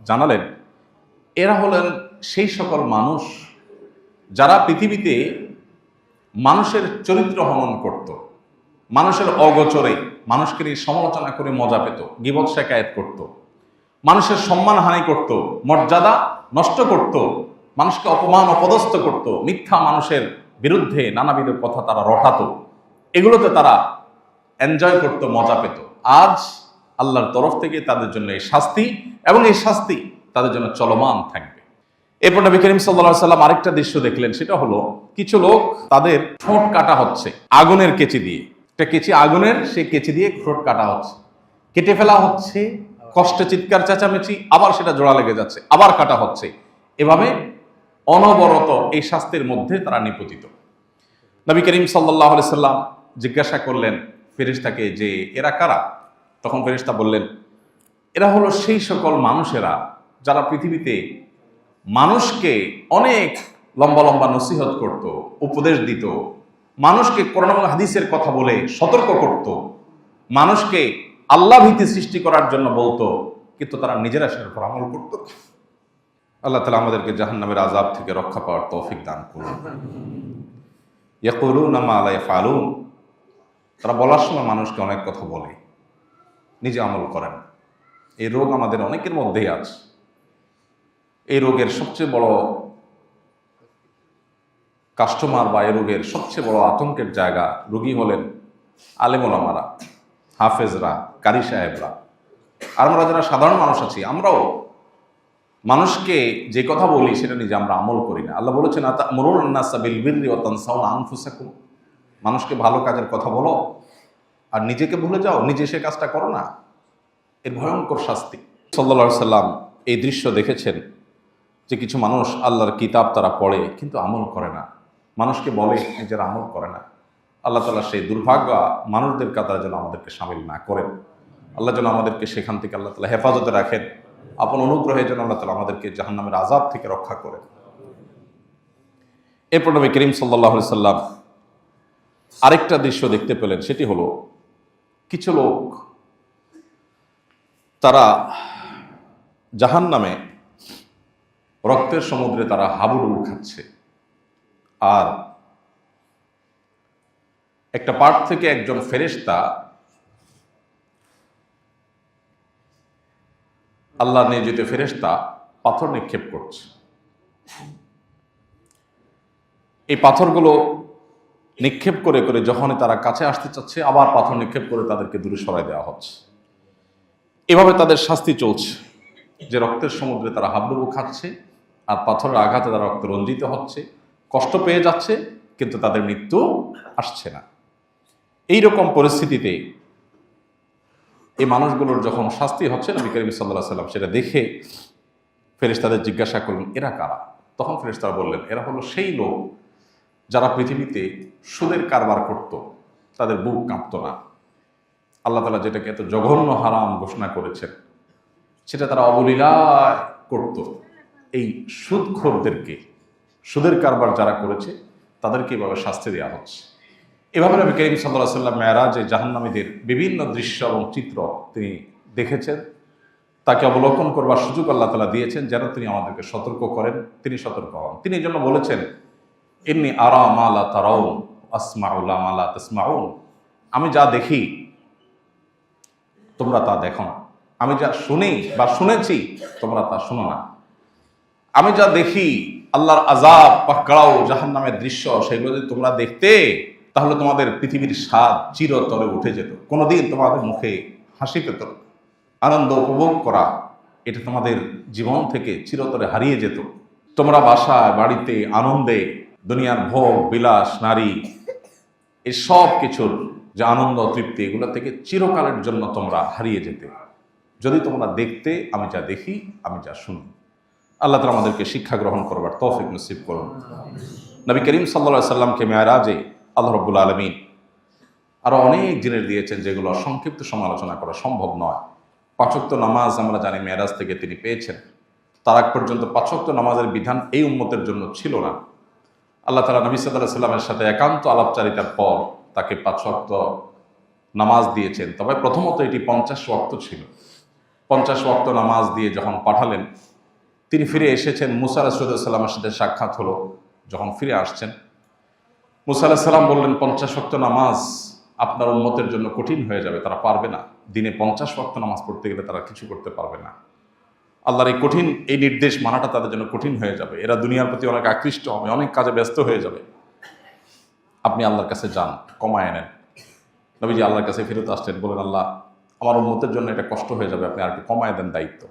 জানালেন, এরা হলেন সেই সকল মানুষ যারা পৃথিবীতে মানুষের চরিত্র হনন করত, মানুষের অগোচরে মানুষকে নিয়ে সমালোচনা করে মজা পেত, গীবত শেকায়েত করত, মানুষের সম্মান হানি করত, মর্যাদা নষ্ট করত, মানুষকে অপমান অপদস্থ করত, মিথ্যা মানুষের বিরুদ্ধে নানাবিধ কথা তারা রটাতো, এগুলোতে তারা এনজয় করত, মজা পেত। আজ আল্লাহর তরফ থেকে তাদের জন্য এই শাস্তি, এবং এই শাস্তি তাদের জন্য চলমান থাকবে। এরপর নবী করিম সাল্লাল্লাহু আলাইহি সাল্লাম আরেকটা দৃশ্য দেখলেন, সেটা হলো কিছু লোক তাদের ঠোঁট কাটা হচ্ছে আগুনের কেচি দিয়ে, একটা কেচি আগুনের, সেই কেচি দিয়ে ঠোঁট কাটা হচ্ছে, কেটে ফেলা হচ্ছে, কষ্টে চিৎকার চেঁচামেচি, আবার সেটা জোড়া লেগে যাচ্ছে, আবার কাটা হচ্ছে, এভাবে অনবরত এই শাস্তির মধ্যে তারা নিপতিত। নবী করিম সাল্লাল্লাহু আলাইহি সাল্লাম জিজ্ঞাসা করলেন ফেরেশতাকে যে এরা কারা? তখন ফেরেশতা বললেন, এরা হলো সেই সকল মানুষেরা যারা পৃথিবীতে মানুষকে অনেক লম্বা লম্বা নসিহত করত, উপদেশ দিত, মানুষকে কোরআন এবং হাদিসের কথা বলে সতর্ক করত, মানুষকে আল্লাহ ভীতি সৃষ্টি করার জন্য বলতো, কিন্তু তারা নিজেরা সেটার উপর আমল করত। আল্লাহ তাআলা আমাদেরকে জাহান্নামের আযাব থেকে রক্ষা পাওয়ার তৌফিক দান করুন। ইয়াকুলুনা মা লা ইয়াফআলুন, তারা বলার সময় মানুষকে অনেক কথা বলে, নিজে আমল করে না। এই রোগ আমাদের অনেকের মধ্যেই আছে। এই রোগের সবচেয়ে বড় কাস্টমার বা এই রোগের সবচেয়ে বড় আতঙ্কের জায়গা রোগী হলেন আলেম ওলামারা, হাফেজরা, কারি সাহেবরা। আর আমরা যারা সাধারণ মানুষ আছি, আমরাও মানুষকে যে কথা বলি সেটা নিজে আমরা আমল করি না। আল্লাহ বলেছেন, আতা'মুরুনা আন-নাসা বিল বিররি ওয়া তানসাউনা আনফুসাকুম, মানুষকে ভালো কাজের কথা বলো আর নিজেকে ভুলে যাও, নিজে সে কাজটা করো না। এর ভয়ঙ্কর শাস্তি। সাল্লাল্লাহু আলাইহি সাল্লাম এই দৃশ্য দেখেছেন যে কিছু মানুষ আল্লাহর কিতাব তারা পড়ে কিন্তু আমল করে না, মানুষকে বলে নিজেরা আমল করে না। আল্লাহ তাআলা সেই দুর্ভাগ্য মানুষদের কাতারে যেন আমাদেরকে শামিল না করেন। আল্লাহ যেন আমাদেরকে সেখান থেকে আল্লাহ তাআলা হেফাজতে রাখেন, আপন অনুগ্রহে যেন আল্লাহ তাআলা আমাদেরকে জাহান্নামের আযাব থেকে রক্ষা করেন। এরপর নবী করিম সাল্লাল্লাহু আলাইহি সাল্লাম আরেকটা দৃশ্য দেখতে পেলেন, সেটি হলো কিছু লোক তারা জাহান্নামে রক্তের সমুদ্রে তারা হাবুডুবু খাচ্ছে, আর একটা পার্ট থেকে একজন ফেরেশতা আল্লাহ নিয়োজিত ফেরেশতা পাথর নিক্ষেপ করছে। এই পাথরগুলো নিক্ষেপ করে করে যখনই তারা কাছে আসতে চাচ্ছে, আবার পাথর নিক্ষেপ করে তাদেরকে দূরে সরাই দেওয়া হচ্ছে। এভাবে তাদের শাস্তি চলছে যে রক্তের সমুদ্রে তারা হাবুডুবু খাচ্ছে, আর পাথরের আঘাতে তারা রক্ত রঞ্জিত হচ্ছে, কষ্ট পেয়ে যাচ্ছে, কিন্তু তাদের মৃত্যু আসছে না। এইরকম পরিস্থিতিতে এই মানুষগুলোর যখন শাস্তি হচ্ছে, নবী করিম সাল্লাল্লাহু আলাইহি সাল্লাম সেটা দেখে ফেরেশতাদের জিজ্ঞাসা করলেন, এরা কারা? তখন ফেরেশতারা বললেন, এরা হলো সেই লোক যারা পৃথিবীতে সুদের কারবার করত, তাদের বুক কাঁপত না। আল্লাহ তাআলা যেটাকে এত জঘন্য হারাম ঘোষণা করেছেন সেটা তারা অবলীলায় করত। এই সুদখোরদেরকে, সুদের কারবার যারা করেছে তাদেরকে এভাবে শাস্তি দেওয়া হচ্ছে। এভাবে নবী করিম সাল্লাল্লাহু আলাইহি ওয়াসাল্লাম মেরাজে জাহান্নামীদের বিভিন্ন দৃশ্য এবং চিত্র তিনি দেখেছেন। তাকে অবলোকন করবার সুযোগ আল্লাহ তাআলা দিয়েছেন যেন তিনি আমাদেরকে সতর্ক করেন। তিনি সতর্ক হন। তিনি এই জন্য বলেছেন, ইন্নী আরা মা লা তারাউন আসমাউ মা লা তাসমাউন। আমি যা দেখি তোমরা তা দেখো না, আমি যা শুনি বা শুনেছি তোমরা তা শোনো না। আমি যা দেখি আল্লাহর আযাব পাকড়াও জাহান্নামের দৃশ্য, সেগুলো যদি তোমরা দেখতে তাহলে তোমাদের পৃথিবীর স্বাদ চিরতরে উঠে যেত। কোনোদিন তোমাদের মুখে হাসি পেত, আনন্দ উপভোগ করা এটা তোমাদের জীবন থেকে চিরতরে হারিয়ে যেত। তোমরা বাসায় বাড়িতে আনন্দে দুনিয়ার ভোগ বিলাস নারী এসব কিছুর যে আনন্দ তৃপ্তি এগুলো থেকে চিরকালের জন্য তোমরা হারিয়ে যেতে যদি তোমরা দেখতে আমি যা দেখি, আমি যা শুনি। আল্লাহ তাআলা আমাদেরকে শিক্ষা গ্রহণ করবার তৌফিক নসিব করুন। নবী করিম সাল্লাল্লাহু আলাইহি সাল্লামকে মেরাজে আল্লাহ রাব্বুল আলামিন আরো অনেক জিনিস দিয়েছেন যেগুলো সংক্ষিপ্ত সমালোচনা করা সম্ভব নয়। 5 ওয়াক্ত নামাজ আমরা জানি মেরাজ থেকে তিনি পেয়েছেন। তার আগ পর্যন্ত 5 ওয়াক্ত নামাজের বিধান এই উম্মতের জন্য ছিল না। আল্লাহ তাআলা নবী সাল্লাল্লাহু আলাইহি সাল্লামের সাথে একান্ত আলাপচারিতার পর তাকে 5 ওয়াক্ত নামাজ দিয়েছেন। তবে প্রথমত এটি 50 ওয়াক্ত ছিল। 50 ওয়াক্ত নামাজ দিয়ে যখন পাঠালেন, তিনি ফিরে এসেছেন। মুসা আলাইহিস সালামের সাথে সাক্ষাৎ হলো। যখন ফিরে আসছেন, মুসা আলাইহিস সালাম বললেন, 50 ওয়াক্ত নামাজ আপনার উম্মতের জন্য কঠিন হয়ে যাবে, তারা পারবে না। দিনে 50 ওয়াক্ত নামাজ পড়তে গেলে তারা কিছু করতে পারবে না। আল্লাহর এই কঠিন এই নির্দেশ মানাটা তাদের জন্য কঠিন হয়ে যাবে। এরা দুনিয়ার প্রতি অনেক আকৃষ্ট হবে, অনেক কাজে ব্যস্ত হয়ে যাবে। আপনি আল্লাহর কাছে যান, কমায় নেন। নবীজি আল্লাহর কাছে ফেরত আসলেন, বলেন, আল্লাহ আমার উম্মতের জন্য এটা কষ্ট হয়ে যাবে, আপনি আর একটু কমায় দেন দায়িত্ব।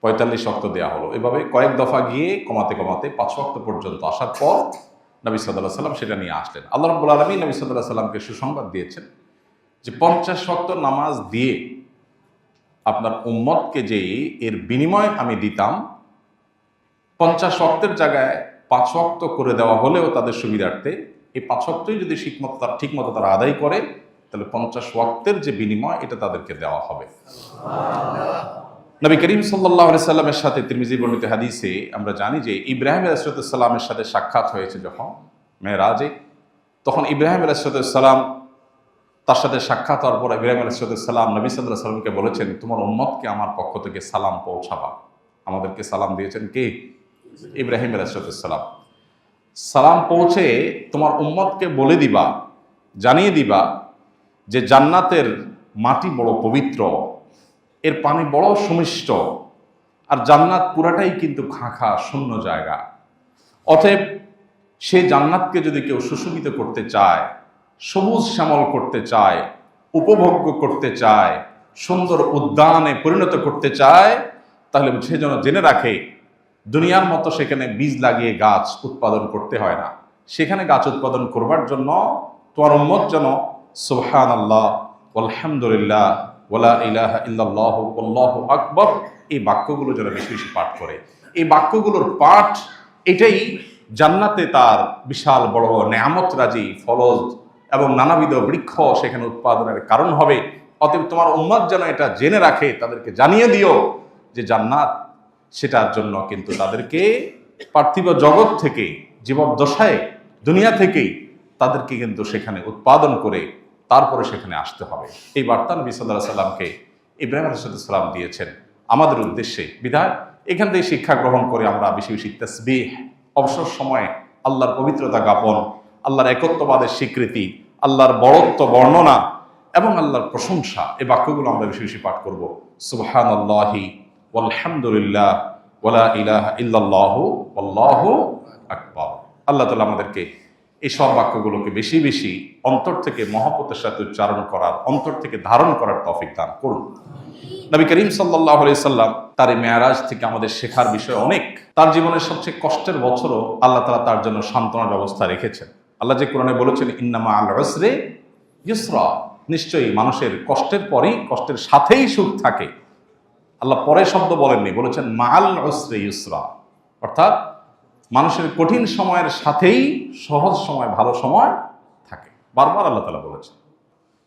45 ওয়াক্ত দেওয়া হলো। এভাবে কয়েক দফা গিয়ে কমাতে কমাতে 5 ওয়াক্ত পর্যন্ত আসার পর নবী সাল্লাল্লাহু আলাইহি সাল্লাম সেটা নিয়ে আসলেন। আল্লাহ রাব্বুল আলামিন নবী সাল্লাল্লাহু আলাইহি সাল্লামকে সুসংবাদ দিয়েছেন যে 50 ওয়াক্ত নামাজ দিয়ে আপনার উম্মতকে যে এর বিনিময় আমি দিতাম, 50 ওয়াক্তের জায়গায় 5 ওয়াক্ত করে দেওয়া হলেও তাদের সুবিধার্থে এই 5 ওয়াক্তই যদি ঠিকমতো তারা আদায় করে তাহলে 50 ওয়াক্তের যে বিনিময় এটা তাদেরকে দেওয়া হবে। নবী করিম সাল্লাল্লাহু আলাইহি সাল্লামের সাথে তিরমিজি বর্ণিত হাদিসে আমরা জানি যে ইব্রাহিম আলাইহিস সালামের সাথে সাক্ষাৎ হয়েছে যখন মেরাজে, তখন ইব্রাহিম আলাইহিস সালাম তার সাথে সাক্ষাৎ হওয়ার পর ইব্রাহিম আলাইহিস সালাম নবী সাল্লাল্লাহু আলাইহি সাল্লামকে বলেছেন, তোমার উম্মতকে আমার পক্ষ থেকে সালাম পৌঁছাবা। আমাদেরকে সালাম দিয়েছেন কে? ইব্রাহিম আলাইহিস সালাম। সালাম পৌঁছে তোমার উম্মতকে বলে দিবা, জানিয়ে দিবা যে জান্নাতের মাটি বড় পবিত্র, এর পানি বড় সুমিষ্ট, আর জান্নাত পুরাটাই কিন্তু খাঁখা শূন্য জায়গা। অতএব সেই জান্নাতকে যদি কেউ সুশোভিত করতে চায়, সবুজ শ্যামল করতে চায়, উপভোগ্য করতে চায়, সুন্দর উদ্যানে পরিণত করতে চায়, তাহলে সে যেন জেনে রাখে দুনিয়ার মতো সেখানে বীজ লাগিয়ে গাছ উৎপাদন করতে হয় না। সেখানে গাছ উৎপাদন করবার জন্য তোমার উম্মত যেন সুবহানাল্লাহ আলহামদুলিল্লাহ ওয়ালা ইলাহা ইল্লাল্লাহু আল্লাহু আকবার এই বাক্যগুলো যেন বেশি বেশি পাঠ করে। এই বাক্যগুলোর পাঠ এটাই জান্নাতে তার বিশাল বড় নেয়ামত রাজি ফলজ এবং নানাবিধ বৃক্ষ সেখানে উৎপাদনের কারণ হবে। অতএব তোমার উম্মত যেন এটা জেনে রাখে, তাদেরকে জানিয়ে দিও যে জান্নাত সেটার জন্য কিন্তু তাদেরকে পার্থিব জগৎ থেকে জীবদ্দশায় দুনিয়া থেকেই তাদেরকে কিন্তু সেখানে উৎপাদন করে তারপরে সেখানে আসতে হবে। এই বার্তা নবী সাল্লাল্লাহু আলাইহি সাল্লামকে ইব্রাহিম আলাইহিস সালাম দিয়েছেন আমাদের উদ্দেশ্যে। বিধায় এখান থেকে শিক্ষা গ্রহণ করে আমরা বেশি বেশি তাসবিহ, অবসর সময়ে আল্লাহর পবিত্রতা জ্ঞাপন, আল্লাহর একত্ববাদের স্বীকৃতি, আল্লাহর বড়ত্ব বর্ণনা এবং আল্লাহর প্রশংসা, এই বাক্যগুলো আমরা বেশি বেশি পাঠ করব। সুবহানাল্লাহি ওয়ালহামদুলিল্লাহ ওয়ালা ইলাহা ইল্লাল্লাহু আল্লাহু আকবার। আল্লাহ তাআলা আমাদেরকে এই সব বাক্যগুলোকে বেশি বেশি অন্তর থেকে মহব্বতের সাথে উচ্চারণ করার, অন্তর থেকে ধারণ করার তৌফিক দান করুন। নবী করিম সাল্লাল্লাহু আলাইহি সাল্লাম তার এই মেরাজ থেকে আমাদের শেখার বিষয় অনেক। তার জীবনের সবচেয়ে কষ্টের বছরও আল্লাহ তাআলা তার জন্য সান্ত্বনার ব্যবস্থা রেখেছেন। আল্লাহ যে কোরআনে বলেছেন, ইন্না মা'আল উসরি ইউসরা, নিশ্চয়ই মানুষের কষ্টের পরেই কষ্টের সাথেই সুখ থাকে। আল্লাহ পরে শব্দ বলেননি, বলেছেন মা'আল উসরি ইউসরা, অর্থাৎ মানুষের কঠিন সময়ের সাথেই সহজ সময়, ভালো সময় থাকে। বারবার আল্লাহ তাআলা বলেছেন।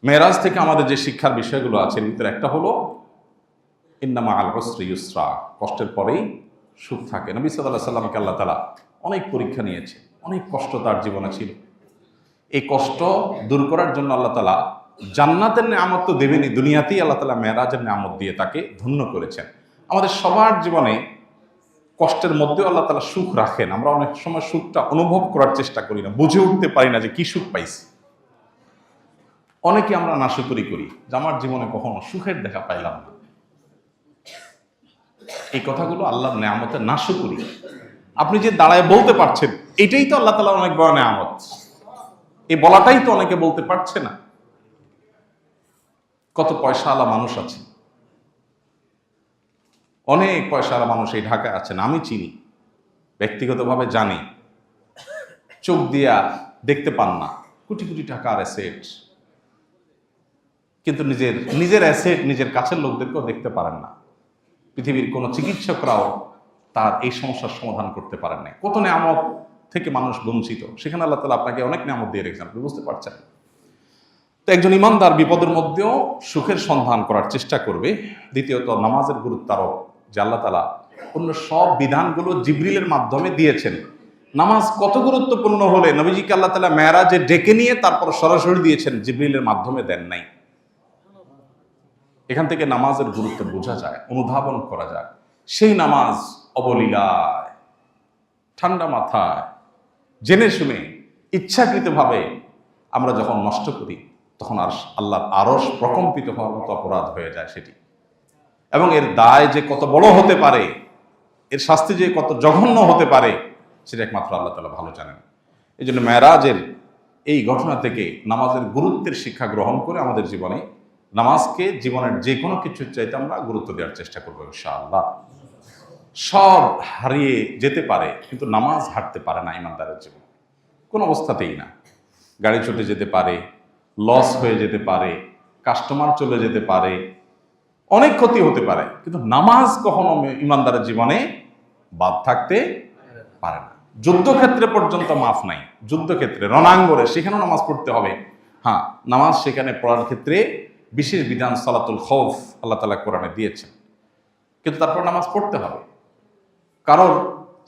মেরাজ থেকে আমাদের যে শিক্ষার বিষয়গুলো আছে এর ভিতরে একটা হলো ইন্নামা আল উসরি ইউসরা, কষ্টের পরেই সুখ থাকে। নবী সাল্লাল্লাহু আলাইহি সাল্লামকে আল্লাহ তাআলা অনেক পরীক্ষা নিয়েছে, অনেক কষ্ট তার জীবনে ছিল। এই কষ্ট দূর করার জন্য আল্লাহ তাআলা জান্নাতের নেয়ামত তো দেবেনই, দুনিয়াতেই আল্লাহ তাআলা মেরাজের নেয়ামত দিয়ে তাকে ধন্য করেছেন। আমাদের সবার জীবনে কষ্টের মধ্যেও আল্লাহ তাআলা সুখ রাখেন। আমরা অনেক সময় সুখটা অনুভব করার চেষ্টা করি না, বুঝে উঠতে পারি না যে কি সুখ পাইছি। অনেকে আমরা নাশুকরি করি যে আমার জীবনে কখনো সুখের দেখা পাইলাম না। এই কথাগুলো আল্লাহর নেয়ামতের নাশুকরি। আপনি যে দাঁড়ায় বলতে পারছেন, এটাই তো আল্লাহ তাআলার অনেক বড় নেয়ামত। এই বলাটাই তো অনেকে বলতে পারছে না। কত পয়সাওয়ালা মানুষ আছে, অনেক পয়সাওয়ালা মানুষ এই ঢাকায় আছেন, আমি চিনি, ব্যক্তিগতভাবে জানি, চোখ দিয়া দেখতে পান না, কোটি কোটি টাকার অ্যাসেট, কিন্তু নিজের অ্যাসেট নিজের কাছের লোকদেরকেও দেখতে পারেন না। পৃথিবীর কোনো চিকিৎসকরাও তার এই সমস্যার সমাধান করতে পারেন না। কত নেয়ামত থেকে মানুষ বঞ্চিত, সেখানে আল্লাহ তাআলা আপনাকে অনেক নেয়ামত দিয়ে রেখেছেন, আপনি বুঝতে পারছেন। তো একজন ইমানদার বিপদের মধ্যেও সুখের সন্ধান করার চেষ্টা করবে। দ্বিতীয়ত নামাজের গুরুত্ব আরো, যে আল্লাহ তাআলা অন্য সব বিধানগুলো জিবরিলের মাধ্যমে দিয়েছেন। নামাজ কত গুরুত্বপূর্ণ হলে নবীজিকে আল্লাহ তাআলা মেরাজে ডেকে নিয়ে তারপর সরাসরি দিয়েছেন, জিবরিলের মাধ্যমে দেন নাই। এখান থেকে নামাজের গুরুত্ব বোঝা যায়, অনুধাবন করা যায়। সেই নামাজ অবলীলায়, ঠান্ডা মাথায়, জেনে শুনে, ইচ্ছাকৃতভাবে আমরা যখন নষ্ট করি, তখন আর আল্লাহর আরশ প্রকম্পিত হওয়ার মতো অপরাধ হয়ে যায় সেটি। এবং এর দায় যে কত বড় হতে পারে, এর শাস্তি যে কত জঘন্য হতে পারে, সেটা একমাত্র আল্লাহ তাআলা ভালো জানেন। এই জন্য মেরাজের এই ঘটনা থেকে নামাজের গুরুত্বের শিক্ষা গ্রহণ করে আমাদের জীবনে নামাজকে জীবনের যে কোনো কিছুর চাইতে আমরা গুরুত্ব দেওয়ার চেষ্টা করবো ইনশাআল্লাহ। সব হারিয়ে যেতে পারে, কিন্তু নামাজ হারতে পারে না ইমানদারের জীবন, কোন অবস্থাতেই না। গাড়ি ছুটে যেতে পারে, লস হয়ে যেতে পারে, কাস্টমার চলে যেতে পারে, অনেক ক্ষতি হতে পারে, কিন্তু নামাজ কখনো ইমানদারের জীবনে বাদ থাকতে পারে না। যুদ্ধক্ষেত্রে পর্যন্ত মাফ নাই, যুদ্ধক্ষেত্রে রণাঙ্গনে সেখানেও নামাজ পড়তে হবে। হ্যাঁ, নামাজ সেখানে পড়ার ক্ষেত্রে বিশেষ বিধান সালাতুল খৌফ আল্লাহ তাআলা কোরআনে দিয়েছেন, কিন্তু তারপর নামাজ পড়তে হবে। কারণ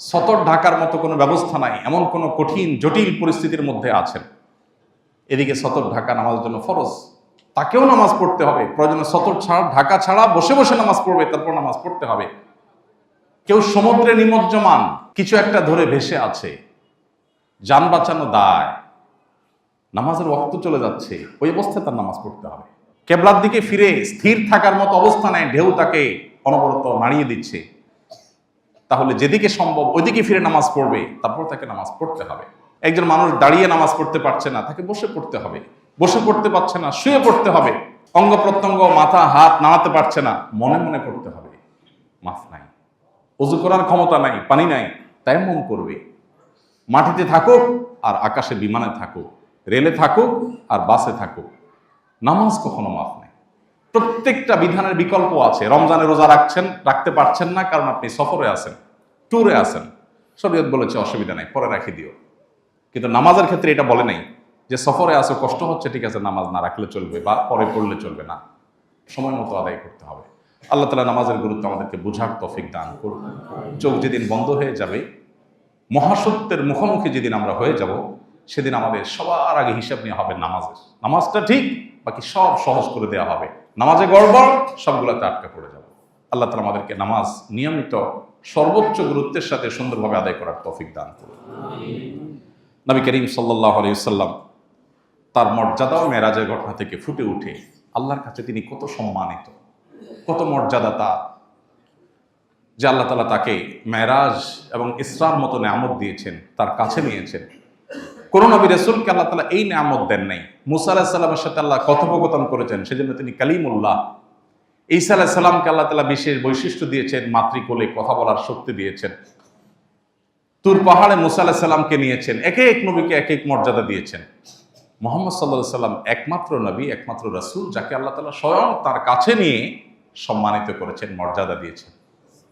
সতর ঢাকার মতো কোনো ব্যবস্থা নাই, এমন কোনো কঠিন জটিল পরিস্থিতির মধ্যে আছেন, এদিকে সতর ঢাকা নামাজের জন্য ফরজ, তাকেও নামাজ পড়তে হবে। প্রয়োজনে সতর ছাড়া, ঢাকা ছাড়া বসে বসে নামাজ পড়বে, তারপর নামাজ পড়তে হবে। কেউ সমুদ্রে নিমজ্জমান, কিছু একটা ধরে ভেসে আছে, যান বাঁচানো দায়, নামাজের ওয়াক্ত চলে যাচ্ছে, ওই অবস্থায় তার নামাজ পড়তে হবে। কেবলার দিকে ফিরে স্থির থাকার মতো অবস্থা নেই, ঢেউ তাকে অনবরত নাড়িয়ে দিচ্ছে, তাহলে যেদিকে সম্ভব ওইদিকে ফিরে নামাজ পড়বে, তারপর তাকে নামাজ পড়তে হবে। একজন মানুষ দাঁড়িয়ে নামাজ পড়তে পারছে না, তাকে বসে পড়তে হবে। বসে পড়তে পারছে না, শুয়ে পড়তে হবে। অঙ্গ প্রত্যঙ্গ, মাথা হাত নাড়াতে পারছে না, মনে মনে পড়তে হবে। মাফ নাই, ওযু করার ক্ষমতা নাই, পানি নাই, তায়াম্মুম করবে। মাটিতে থাকুক আর আকাশে বিমানে থাকুক, রেলে থাকুক আর বাসে থাকুক, নামাজ কখনো মাফ নাই। প্রত্যেকটা বিধানের বিকল্প আছে। রমজানে রোজা রাখতে পারছেন না কারণ আপনি সফরে আছেন, ট্যুরে আছেন, শরীয়ত বলেছে অসুবিধা নাই, পরে রাখি দিও। কিন্তু নামাজের ক্ষেত্রে এটা বলে নাই যে সফরে আসো, কষ্ট হচ্ছে, ঠিক আছে নামাজ না রাখলে চলবে বা পরে পড়লে চলবে না, সময় মতো আদায় করতে হবে। আল্লাহ তাআলা নামাজের গুরুত্ব আমাদেরকে বোঝার তৌফিক দান করুন। চোখ যেদিন বন্ধ হয়ে যাবে, মহাসত্যের মুখোমুখি যেদিন আমরা হয়ে যাব, সেদিন আমাদের সবার আগে হিসাব নেওয়া হবে নামাজের। নামাজটা ঠিক, বাকি সব সহজ করে দেওয়া হবে। নামাজে গড়বড়, সবগুলোতে আটকা পড়ে যাবে। আল্লাহ তাআলা আমাদেরকে নামাজ নিয়মিত সর্বোচ্চ গুরুত্বের সাথে সুন্দরভাবে আদায় করার তৌফিক দান করুন। নবী করিম সাল্লাল্লাহু আলাইহি ওয়াসাল্লাম তার মর্যাদা ও মেরাজের ঘটনা থেকে ফুটে উঠে আল্লাহর কাছে তিনি কত সম্মানিত, কত মর্যাদা তার, যে আল্লাহ তাআলা তাকে মেরাজ এবং ইসরার মতো নেয়ামত দিয়েছেন, তার কাছে নিয়েছেন। কোন নবী রাসূলকে আল্লাহ তাআলা এই নেয়ামত দেন নাই। মুসা আলাইহিস সালামের সাথে আল্লাহ কথোপকথন করেছেন, সেজন্য তিনি কালিমুল্লাহ। ঈসা আলাইহিস সালামকে আল্লাহ তাআলা বিশেষ বৈশিষ্ট্য দিয়েছেন, মাতৃকোলে কথা বলার শক্তি দিয়েছেন। তুর পাহাড়ে মুসা আলাইহিস সালামকে নিয়েছেন, এক এক নবীকে এক এক মর্যাদা দিয়েছেন। মুহাম্মদ সাল্লাল্লাহু আলাইহি সাল্লাম একমাত্র নবী, একমাত্র রাসূল, যাকে আল্লাহ তাআলা স্বয়ং তার কাছে নিয়ে সম্মানিত করেছেন, মর্যাদা দিয়েছেন।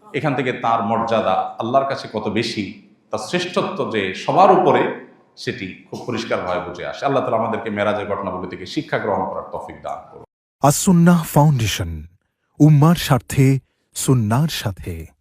এখান থেকে তার মর্যাদা আল্লাহর কাছে কত বেশি, তার শ্রেষ্ঠত্ব যে সবার উপরে, সেটি খুব পরিষ্কারভাবে বুঝে আসে। আল্লাহ তাআলা আমাদেরকে মেরাজের ঘটনাগুলি থেকে শিক্ষা গ্রহণ করার তৌফিক দান করুন। আসুন্নাহ ফাউন্ডেশন, উম্মার স্বার্থে সুন্নাহর সাথে।